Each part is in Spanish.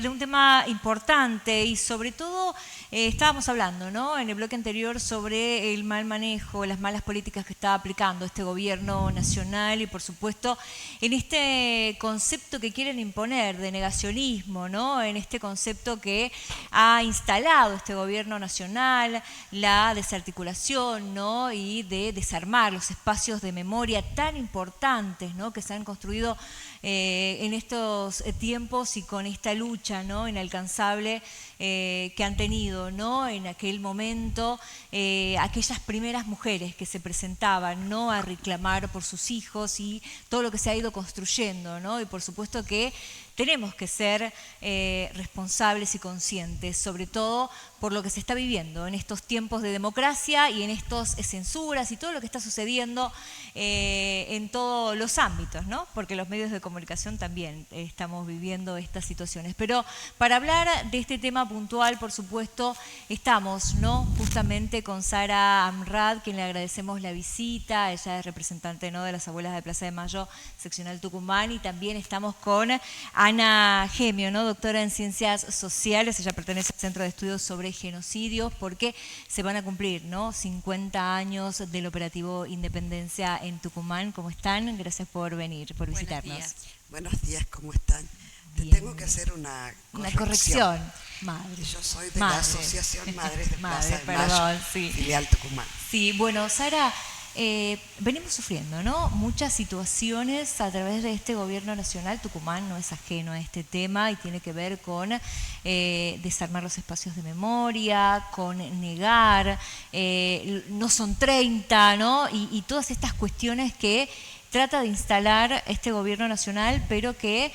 de un tema importante y sobre todo estábamos hablando, ¿no?, en el bloque anterior sobre el mal manejo, las malas políticas que está aplicando este gobierno nacional y por supuesto en este concepto que quieren imponer de negacionismo, ¿no?, en este concepto que ha instalado este gobierno nacional, la desarticulación, ¿no?, y de desarmar los espacios de memoria tan importantes, ¿no?, que se han construido en estos tiempos y con esta lucha, ¿no?, inalcanzable que han tenido, ¿no?, en aquel momento aquellas primeras mujeres que se presentaban, ¿no?, a reclamar por sus hijos y todo lo que se ha ido construyendo, ¿no?, y por supuesto que tenemos que ser responsables y conscientes, sobre todo por lo que se está viviendo en estos tiempos de democracia y en estos censuras y todo lo que está sucediendo en todos los ámbitos, ¿no?, porque los medios de comunicación también estamos viviendo estas situaciones. Pero para hablar de este tema puntual, por supuesto, estamos, ¿no?, justamente con Sara Amrad, quien le agradecemos la visita. Ella es representante, ¿no?, de las Abuelas de Plaza de Mayo, seccional Tucumán, y también estamos con Ana Gemio, ¿no?, doctora en Ciencias Sociales. Ella pertenece al Centro de Estudios sobre Genocidios, porque se van a cumplir, ¿no?, 50 años del operativo Independencia en Tucumán. ¿Cómo están? Gracias por venir, por visitarnos. Buenos días, ¿cómo están? Bien. Te tengo que hacer una corrección. Madre. Yo soy de la Asociación Madres de Plaza de perdón, Mayo, sí. filial Tucumán. Sí, bueno, Sara, venimos sufriendo, ¿no?, muchas situaciones a través de este gobierno nacional. Tucumán no es ajeno a este tema y tiene que ver con desarmar los espacios de memoria, con negar, no son 30, ¿no?, y todas estas cuestiones que trata de instalar este gobierno nacional, pero que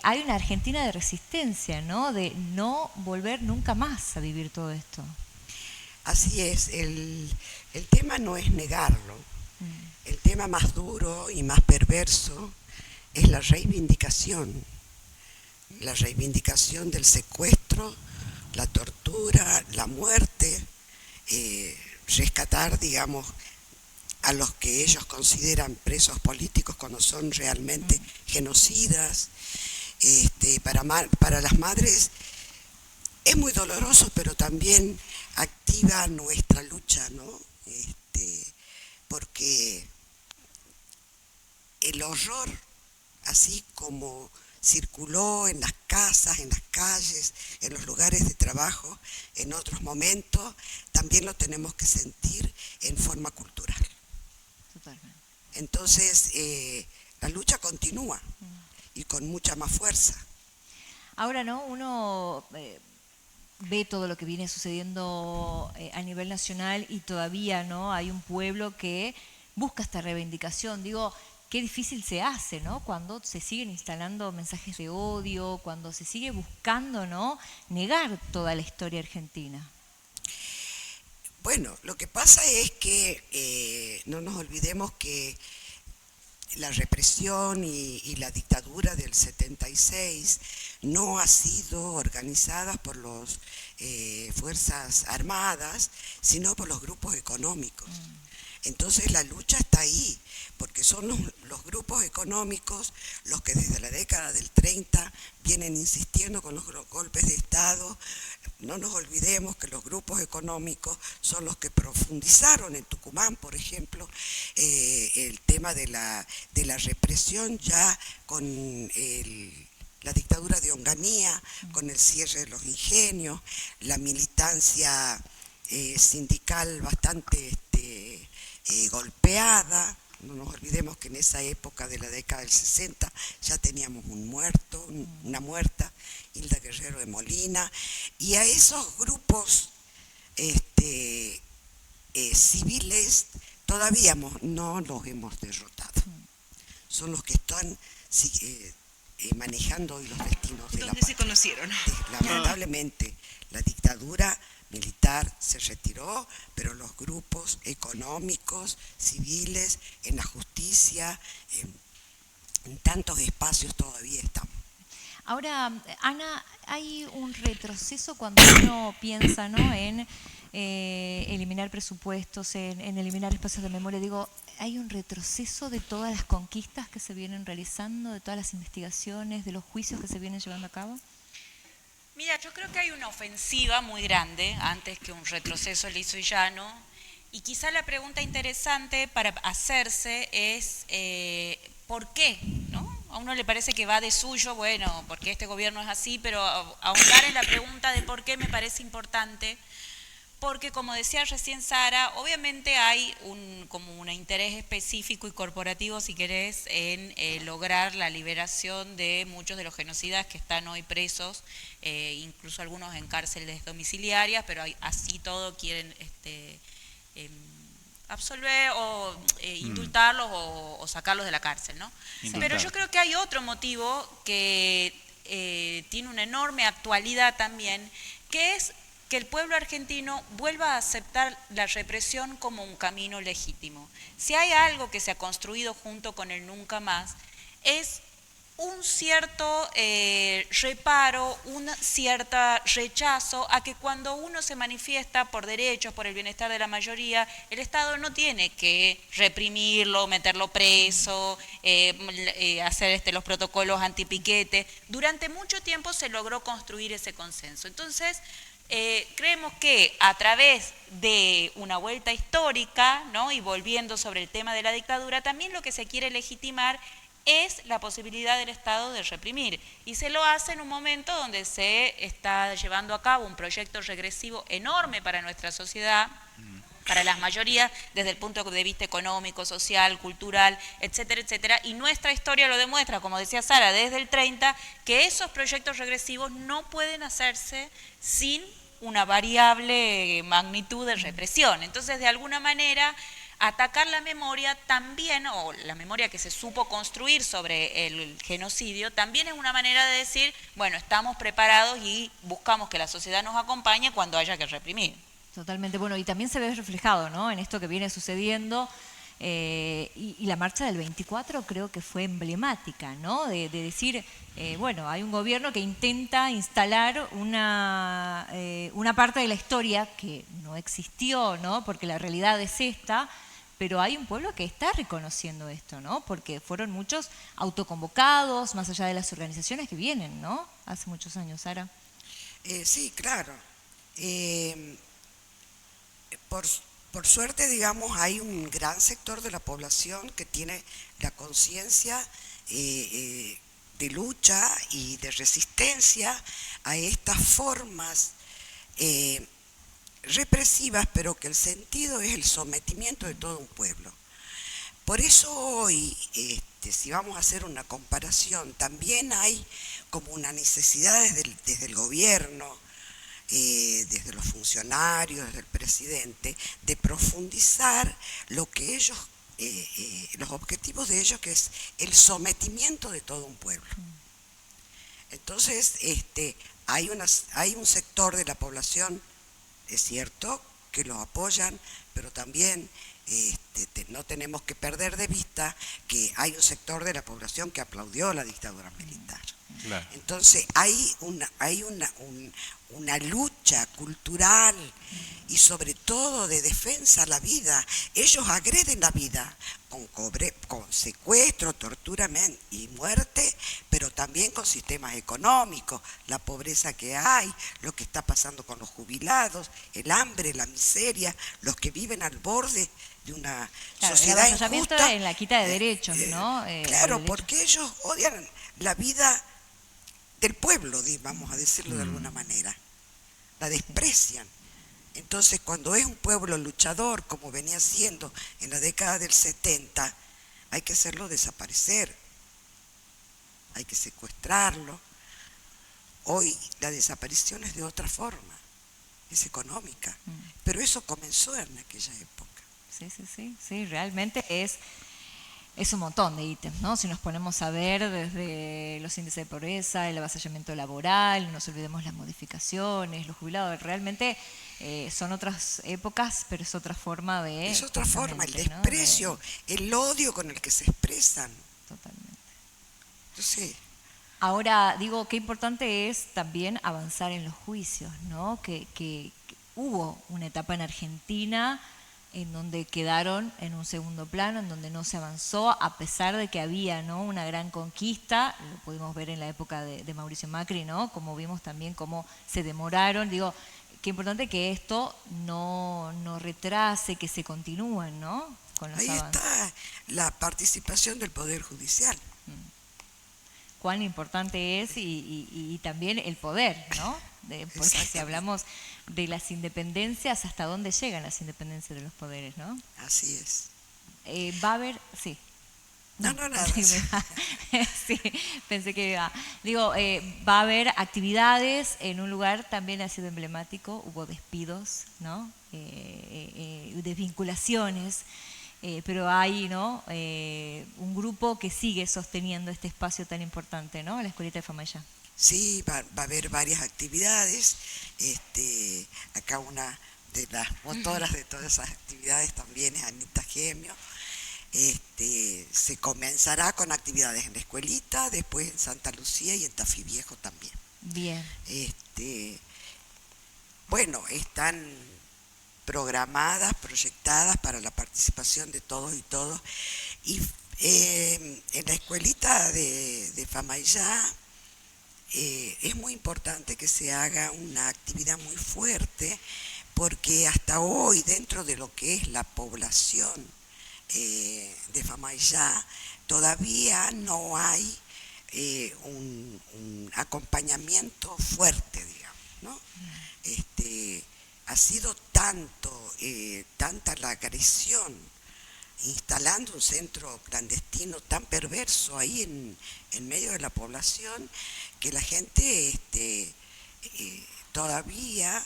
hay una Argentina de resistencia, ¿no?, de no volver nunca más a vivir todo esto. Así es, el tema no es negarlo. El tema más duro y más perverso es la reivindicación del secuestro, la tortura, la muerte, rescatar, digamos, a los que ellos consideran presos políticos cuando son realmente genocidas. Para las madres es muy doloroso, pero también activa nuestra lucha, ¿no? Porque el horror, así como circuló en las casas, en las calles, en los lugares de trabajo, en otros momentos, también lo tenemos que sentir en forma cultural. Totalmente. Entonces, la lucha continúa y con mucha más fuerza. Ahora, ¿no?, uno ve todo lo que viene sucediendo a nivel nacional y todavía, ¿no?, hay un pueblo que busca esta reivindicación. Digo, qué difícil se hace, ¿no?, cuando se siguen instalando mensajes de odio, cuando se sigue buscando, ¿no?, negar toda la historia argentina. Bueno, lo que pasa es que no nos olvidemos que la represión y la dictadura del 76 no ha sido organizada por las Fuerzas Armadas, sino por los grupos económicos. Entonces la lucha está ahí, porque son los grupos económicos los que desde la década del 30 vienen insistiendo con los golpes de Estado. No nos olvidemos que los grupos económicos son los que profundizaron en Tucumán, por ejemplo, el tema de la represión ya con la dictadura de Onganía, con el cierre de los ingenios, la militancia sindical bastante golpeada. No nos olvidemos que en esa época de la década del 60 ya teníamos un muerto, una muerta, Hilda Guerrero de Molina, y a esos grupos civiles todavía no los hemos derrotado. Son los que están manejando hoy los destinos de la patria. ¿Dónde se conocieron? Lamentablemente, la dictadura militar se retiró, pero los grupos económicos, civiles, en la justicia, en tantos espacios todavía estamos. Ahora, Ana, hay un retroceso cuando uno piensa, ¿no?, en eliminar presupuestos, en eliminar espacios de memoria. Digo, hay un retroceso de todas las conquistas que se vienen realizando, de todas las investigaciones, de los juicios que se vienen llevando a cabo. Mira, yo creo que hay una ofensiva muy grande antes que un retroceso liso y llano, y quizá la pregunta interesante para hacerse es ¿por qué? ¿No? A uno le parece que va de suyo, bueno, porque este gobierno es así, pero ahondar en la pregunta de por qué me parece importante, porque como decía recién Sara, obviamente hay como un interés específico y corporativo, si querés, en lograr la liberación de muchos de los genocidas que están hoy presos, incluso algunos en cárceles domiciliarias, pero así todo quieren absolver o indultarlos o sacarlos de la cárcel, ¿no? Pero yo creo que hay otro motivo que tiene una enorme actualidad también, que es que el pueblo argentino vuelva a aceptar la represión como un camino legítimo. Si hay algo que se ha construido junto con el Nunca Más, es un cierto reparo, un cierto rechazo a que cuando uno se manifiesta por derechos, por el bienestar de la mayoría, el Estado no tiene que reprimirlo, meterlo preso, hacer los protocolos antipiquete. Durante mucho tiempo se logró construir ese consenso. Entonces, creemos que a través de una vuelta histórica, ¿no? Y volviendo sobre el tema de la dictadura, también lo que se quiere legitimar es la posibilidad del Estado de reprimir. Y se lo hace en un momento donde se está llevando a cabo un proyecto regresivo enorme para nuestra sociedad, para las mayorías, desde el punto de vista económico, social, cultural, etcétera, etcétera. Y nuestra historia lo demuestra, como decía Sara, desde el 30, que esos proyectos regresivos no pueden hacerse sin una variable magnitud de represión. Entonces, de alguna manera, atacar la memoria también, o la memoria que se supo construir sobre el genocidio, también es una manera de decir, bueno, estamos preparados y buscamos que la sociedad nos acompañe cuando haya que reprimir. Totalmente, bueno, y también se ve reflejado, ¿no?, en esto que viene sucediendo, y la marcha del 24 creo que fue emblemática, ¿no?, de decir, bueno, hay un gobierno que intenta instalar una parte de la historia que no existió, ¿no?, porque la realidad es esta, pero hay un pueblo que está reconociendo esto, ¿no?, porque fueron muchos autoconvocados, más allá de las organizaciones que vienen, ¿no?, hace muchos años, Sara. Sí, claro. Por suerte, digamos, hay un gran sector de la población que tiene la conciencia de lucha y de resistencia a estas formas represivas, pero que el sentido es el sometimiento de todo un pueblo. Por eso hoy, si vamos a hacer una comparación, también hay como una necesidad desde el gobierno, desde los funcionarios, desde el presidente, de profundizar lo que ellos, los objetivos de ellos, que es el sometimiento de todo un pueblo. Entonces, hay un sector de la población, es cierto, que lo apoyan, pero también no tenemos que perder de vista que hay un sector de la población que aplaudió la dictadura militar. Claro. Entonces hay una lucha cultural y sobre todo de defensa a la vida. Ellos agreden la vida con secuestro, tortura y muerte, pero también con sistemas económicos, la pobreza que hay, lo que está pasando con los jubilados, el hambre, la miseria, los que viven al borde de una sociedad injusta. En la quita de derechos, ¿no? Claro, porque ellos odian la vida del pueblo, vamos a decirlo de alguna manera, la desprecian. Entonces, cuando es un pueblo luchador, como venía siendo en la década del 70, hay que hacerlo desaparecer, hay que secuestrarlo. Hoy la desaparición es de otra forma, es económica, pero eso comenzó en aquella época. Sí, realmente es un montón de ítems, ¿no? Si nos ponemos a ver desde los índices de pobreza, el avasallamiento laboral, no nos olvidemos las modificaciones, los jubilados, realmente son otras épocas, pero es otra forma de... Es otra forma, el desprecio, ¿no? El odio con el que se expresan. Totalmente. Sí. Ahora, digo, qué importante es también avanzar en los juicios, ¿no? Que hubo una etapa en Argentina en donde quedaron en un segundo plano, en donde no se avanzó, a pesar de que había, ¿no?, una gran conquista. Lo pudimos ver en la época de Mauricio Macri, ¿no?, como vimos también cómo se demoraron. Digo, qué importante que esto no retrase, que se continúen, ¿no?, con los Ahí avances. está la participación del Poder Judicial. Cuán importante es y también el poder, ¿no? Porque si hablamos de las independencias, ¿hasta dónde llegan las independencias de los poderes, no? Así es. Va a haber, sí. No, nada. Sí, pensé que iba. Digo, va a haber actividades en un lugar también ha sido emblemático, hubo despidos, ¿no? Desvinculaciones. Pero hay, ¿no?, un grupo que sigue sosteniendo este espacio tan importante, ¿no?, la Escuelita de Famaillá. Sí, va a haber varias actividades. Acá una de las motoras de todas esas actividades también es Anita Gemio. Se comenzará con actividades en la Escuelita, después en Santa Lucía y en Tafí Viejo también. Bien. Bueno, están programadas, proyectadas para la participación de todos y todos. Y en la Escuelita de Famaillá es muy importante que se haga una actividad muy fuerte, porque hasta hoy, dentro de lo que es la población de Famaillá, todavía no hay un acompañamiento fuerte, digamos, ¿no? Ha sido tanta la agresión, instalando un centro clandestino tan perverso ahí en medio de la población, que la gente todavía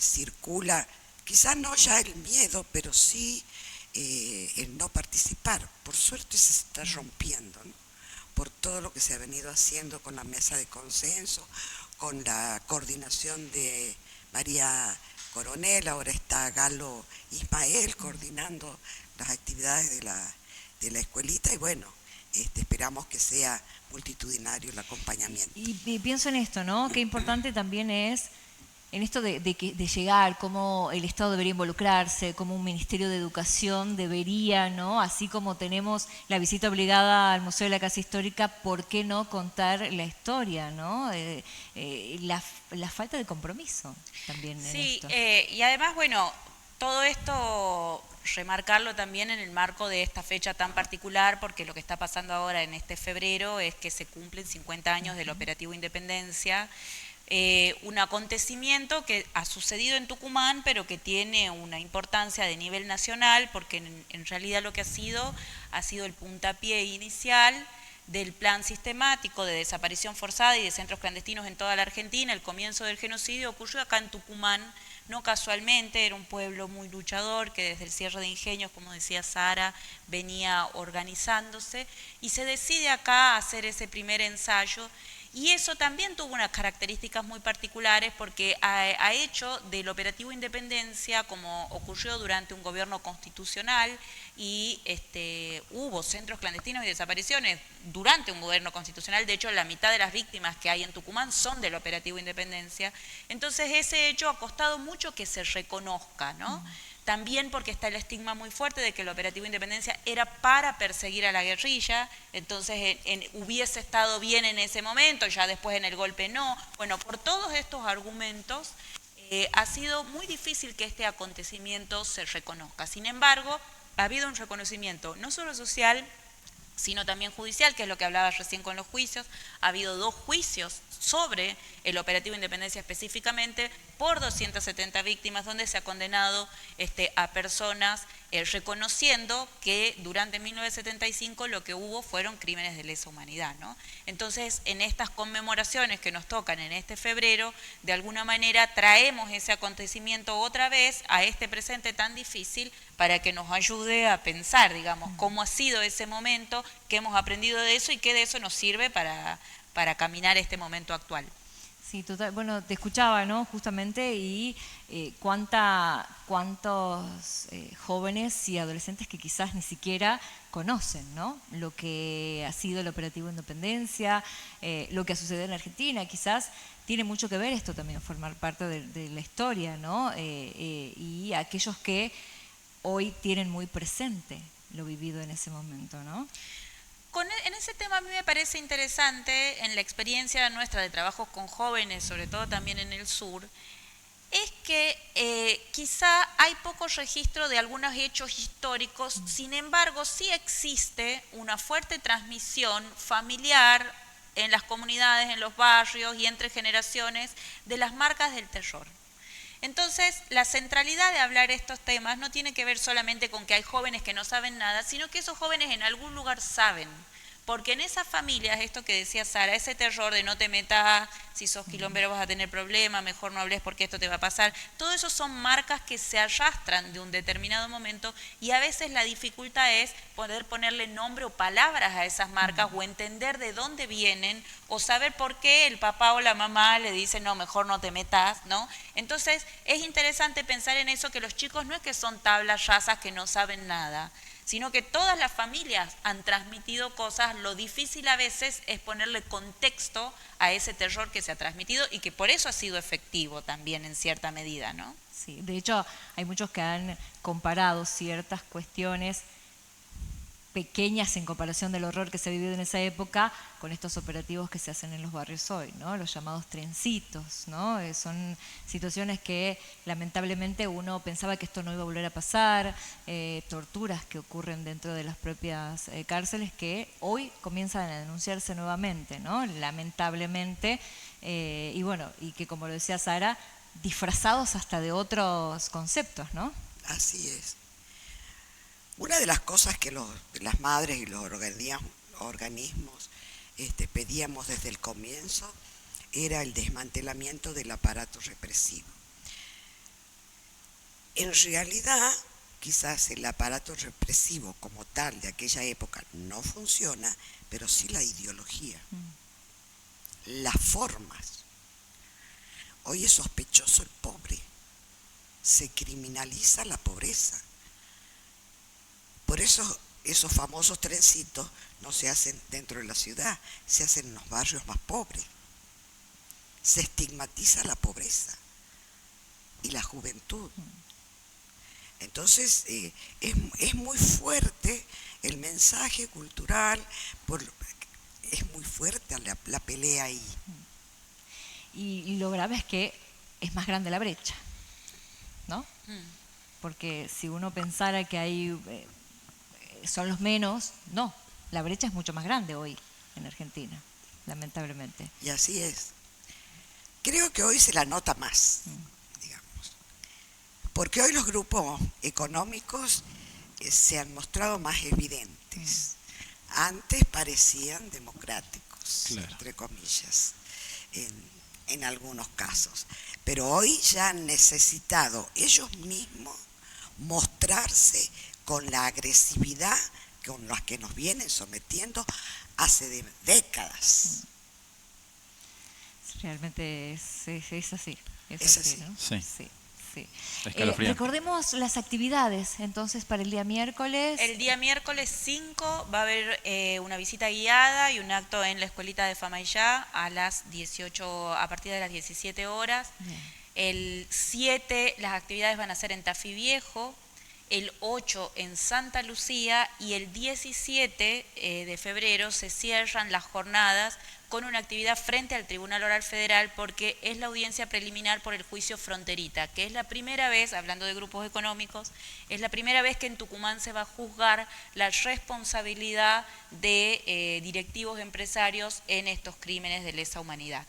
circula, quizás no ya el miedo, pero sí el no participar. Por suerte se está rompiendo, ¿no?, por todo lo que se ha venido haciendo con la mesa de consenso, con la coordinación de María Coronel. Ahora está Galo Ismael coordinando las actividades de la escuelita, y bueno, esperamos que sea multitudinario el acompañamiento. Y pienso en esto, ¿no?, qué importante también es en esto de llegar, cómo el Estado debería involucrarse, cómo un Ministerio de Educación debería, ¿no?, así como tenemos la visita obligada al Museo de la Casa Histórica, ¿por qué no contar la historia, ¿no? La falta de compromiso también en esto. Sí, y además, bueno, todo esto remarcarlo también en el marco de esta fecha tan particular, porque lo que está pasando ahora en este febrero es que se cumplen 50 años del Operativo Independencia. Un acontecimiento que ha sucedido en Tucumán, pero que tiene una importancia de nivel nacional, porque en realidad lo que ha sido el puntapié inicial del plan sistemático de desaparición forzada y de centros clandestinos en toda la Argentina. El comienzo del genocidio ocurrió acá en Tucumán, no casualmente. Era un pueblo muy luchador que desde el cierre de ingenios, como decía Sara, venía organizándose, y se decide acá hacer ese primer ensayo. Y eso también tuvo unas características muy particulares, porque ha hecho del Operativo Independencia, como ocurrió durante un gobierno constitucional, y hubo centros clandestinos y desapariciones durante un gobierno constitucional. De hecho, la mitad de las víctimas que hay en Tucumán son del Operativo Independencia. Entonces, ese hecho ha costado mucho que se reconozca, ¿no? También porque está el estigma muy fuerte de que el Operativo Independencia era para perseguir a la guerrilla, entonces hubiese estado bien en ese momento, ya después en el golpe no. Bueno, por todos estos argumentos ha sido muy difícil que este acontecimiento se reconozca. Sin embargo, ha habido un reconocimiento no solo social, sino también judicial, que es lo que hablaba recién con los juicios. Ha habido 2 juicios sobre el Operativo Independencia específicamente, por 270 víctimas, donde se ha condenado a personas reconociendo que durante 1975 lo que hubo fueron crímenes de lesa humanidad, ¿no? Entonces, en estas conmemoraciones que nos tocan en este febrero, de alguna manera traemos ese acontecimiento otra vez a este presente tan difícil, para que nos ayude a pensar, digamos, cómo ha sido ese momento, qué hemos aprendido de eso y qué de eso nos sirve para caminar este momento actual. Sí, total. Bueno, te escuchaba, ¿no?, justamente, y cuántos jóvenes y adolescentes que quizás ni siquiera conocen, ¿no?, lo que ha sido el Operativo Independencia, lo que ha sucedido en la Argentina. Quizás tiene mucho que ver esto también, formar parte de la historia, ¿no? Y aquellos que hoy tienen muy presente lo vivido en ese momento, ¿no? En ese tema a mí me parece interesante, en la experiencia nuestra de trabajo con jóvenes, sobre todo también en el sur, es que quizá hay poco registro de algunos hechos históricos, sin embargo sí existe una fuerte transmisión familiar en las comunidades, en los barrios y entre generaciones de las marcas del terror. Entonces, la centralidad de hablar estos temas no tiene que ver solamente con que hay jóvenes que no saben nada, sino que esos jóvenes en algún lugar saben. Porque en esas familias, esto que decía Sara, ese terror de no te metas, si sos quilombero vas a tener problemas, mejor no hables porque esto te va a pasar, todo eso son marcas que se arrastran de un determinado momento y a veces la dificultad es poder ponerle nombre o palabras a esas marcas o entender de dónde vienen o saber por qué el papá o la mamá le dicen no, mejor no te metas, ¿no? Entonces es interesante pensar en eso, que los chicos no es que son tablas rasas que no saben nada, sino que todas las familias han transmitido cosas. Lo difícil a veces es ponerle contexto a ese terror que se ha transmitido y que por eso ha sido efectivo también en cierta medida, ¿no? Sí, de hecho hay muchos que han comparado ciertas cuestiones pequeñas en comparación del horror que se ha vivido en esa época con estos operativos que se hacen en los barrios hoy, ¿no? Los llamados trencitos, ¿no? Son situaciones que lamentablemente uno pensaba que esto no iba a volver a pasar, torturas que ocurren dentro de las propias cárceles que hoy comienzan a denunciarse nuevamente, ¿no? Lamentablemente, y bueno, y que como lo decía Sara, disfrazados hasta de otros conceptos, ¿no? Así es. Una de las cosas que las madres y los organismos pedíamos desde el comienzo era el desmantelamiento del aparato represivo. En realidad, quizás el aparato represivo como tal de aquella época no funciona, pero sí la ideología, las formas. Hoy es sospechoso el pobre, se criminaliza la pobreza. Por eso esos famosos trencitos no se hacen dentro de la ciudad, se hacen en los barrios más pobres. Se estigmatiza la pobreza y la juventud. Entonces es muy fuerte el mensaje cultural, es muy fuerte la pelea ahí. Y lo grave es que es más grande la brecha, ¿no? Porque si uno pensara que hay son los menos, no, la brecha es mucho más grande hoy en Argentina, lamentablemente. Y así es. Creo que hoy se la nota más, digamos, porque hoy los grupos económicos se han mostrado más evidentes. Antes parecían democráticos, claro, entre comillas, en algunos casos, pero hoy ya han necesitado ellos mismos mostrarse con la agresividad con la que nos vienen sometiendo hace décadas. Realmente es así. Es así, ¿no? Sí. Sí. Recordemos las actividades, entonces, para el día miércoles. El día miércoles 5 va a haber una visita guiada y un acto en la escuelita de Famaillá a partir de las 17 horas. Bien. El 7 las actividades van a ser en Tafí Viejo, el 8 en Santa Lucía y el 17 de febrero se cierran las jornadas con una actividad frente al Tribunal Oral Federal porque es la audiencia preliminar por el juicio Fronterita, que es la primera vez, hablando de grupos económicos, es la primera vez que en Tucumán se va a juzgar la responsabilidad de directivos empresarios en estos crímenes de lesa humanidad.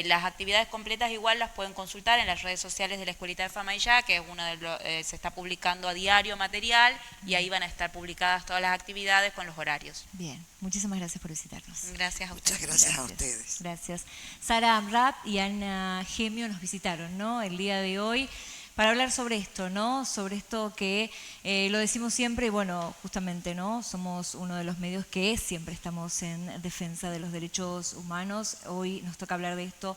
Las actividades completas igual las pueden consultar en las redes sociales de la Escuelita de Famaillá, que es se está publicando a diario material y ahí van a estar publicadas todas las actividades con los horarios. Bien, muchísimas gracias por visitarnos. Gracias a ustedes. Muchas gracias a ustedes. Gracias. Sara Amrat y Ana Gemio nos visitaron, ¿no? El día de hoy para hablar sobre esto, ¿no? Sobre esto que lo decimos siempre y bueno, justamente, ¿no? Somos uno de los medios que siempre estamos en defensa de los derechos humanos. Hoy nos toca hablar de esto.